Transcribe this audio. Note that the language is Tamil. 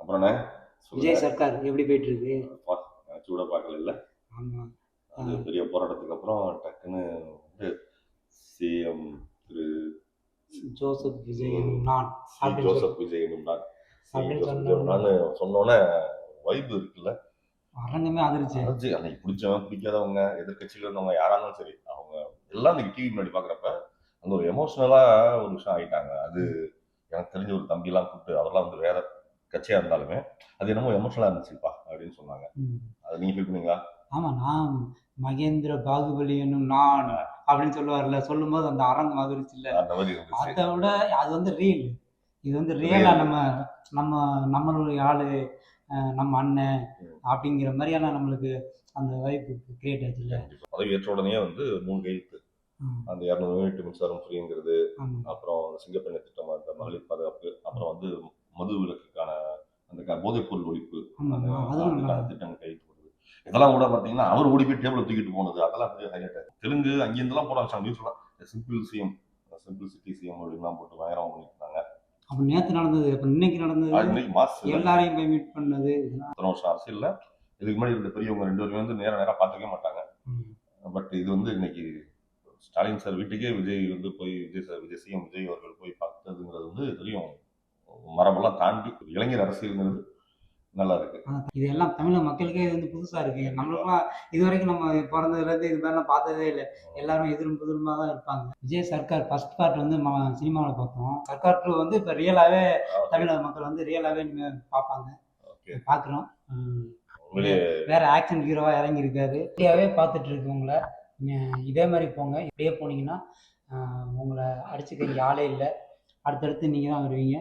அப்புறண்ணே சொல்லுங்க. விஜய் சர்க்கார் எப்படி போயிட்டு இருக்கு? நினச்சி கூட பார்க்கல இல்லை. ஆமா. அது பெரிய போராட்டத்துக்கு அப்புறம் டக்குன்னு வந்து சிஎம் திரு ஜோசப் விஜய் நான் ஜோசப் விஜய் எனும் நான் அப்படின்னு சொன்னோன்னே வைப் இருக்குல்ல, அரங்கமே அதிர்ச்சி. அன்னைக்கு பிடிச்சவன் பிடிக்காதவங்க எதிர்கட்சியில் இருந்தவங்க யாரா இருந்தாலும் சரி, அவங்க எல்லாம் இன்னைக்கு டிவி முன்னாடி பார்க்குறப்ப அந்த ஒரு எமோஷனலா ஒரு விஷயம் ஆகிட்டாங்க. அது எனக்கு தெரிஞ்ச ஒரு தம்பிலாம் கூப்பிட்டு அவரெல்லாம் வந்து வேற கட்சியா இருந்தாலுமே அது என்னமோ எமோஷனலா இருந்துச்சுப்பா அப்படின்னு சொன்னாங்க. அது நீங்க ஃபீல் பண்ணீங்களா? ஆமா, நான் மகேந்திர பாகுபலி என்னும் நான் அப்படின்னு சொல்லுவார்ல, சொல்லும் போது அந்த அரங்கம் அதிர்ச்சி இல்ல, அந்த மாதிரி இருந்துச்சு. அதை விட அது வந்து ரியல். இது வந்து ரியலா நம்மளுடைய ஆளு, நம்ம அண்ணன் அப்படிங்கிற மாதிரியான நம்மளுக்கு அந்த வாய்ப்பு கிரியேட் ஆச்சு இல்ல. பதவி ஏற்ற உடனே வந்து 3 கையெழுத்து, அந்த 200 யூனிட் மின்சாரம் ஃப்ரீங்கிறது, அப்புறம் சிங்கப்பெண்ணை திட்டம், அந்த மகளிர் பாதுகாப்பு, அப்புறம் வந்து மது விலக்குக்கான அந்த போதைப் பொருள் ஒழிப்பு, அந்த திட்டங்கள் கையெழுத்து போடுது. இதெல்லாம் கூட பார்த்தீங்கன்னா அவர் ஓடி போய் டேபிள் தூக்கிட்டு போனது, அதெல்லாம் பெரிய ஹைலைட். தெலுங்கு அங்கேருந்துலாம் போட வச்சாங்க நியூஸ்லாம். Simple CM, simple city CM அப்படின்லாம் போட்டு பயங்கரம் பண்ணிட்டு இருந்தாங்க. அப்போ நேற்று நடந்தது, இப்போ இன்னைக்கு நடந்தது, இன்னைக்கு மாஸ் எல்லாரையும் போய் மீட் பண்ணது. இத்தனை வருஷம் அரசியல் இதுக்கு முன்னாடி இருந்த பெரியவங்க 2 பேருமே வந்து நேராக பார்த்துக்கவே மாட்டாங்க. பட் இது வந்து இன்னைக்கு ஸ்டாலின் சார் வீட்டுக்கே விஜய் வந்து போய் விஜய் சிஎம் விஜய் அவர்கள் போய் பார்த்ததுங்கிறது வந்து தெரியும். மரபெல்லாம் தாண்டி இளைஞர் அரசியல்ங்கிறது நல்லா இருக்கு. இதெல்லாம் தமிழக மக்களுக்கே இது வந்து புதுசா இருக்கு. நம்மளுக்குலாம் இது வரைக்கும் நம்ம பிறந்ததுலேருந்து இது மாதிரிலாம் பார்த்ததே இல்லை. எல்லாரும் எதிரும் புதிருமா தான் இருப்பாங்க. விஜய் சர்க்கார் ஃபர்ஸ்ட் பார்ட் வந்து சினிமாவில் பார்த்தோம். சர்க்கார் 2 வந்து இப்போ ரியலாகவே தமிழக மக்கள் வந்து ரியலாகவே பார்ப்பாங்க, பார்க்குறோம். வேற ஆக்ஷன் ஹீரோவா இறங்கி இருக்காரு. இப்படியாவே பார்த்துட்டு இருக்கு உங்களை. இதே மாதிரி போங்க, இப்படியே போனீங்கன்னா உங்களை அடிச்சுக்க ஆளே இல்லை. அடுத்தடுத்து நீங்கள் தான் வருவீங்க.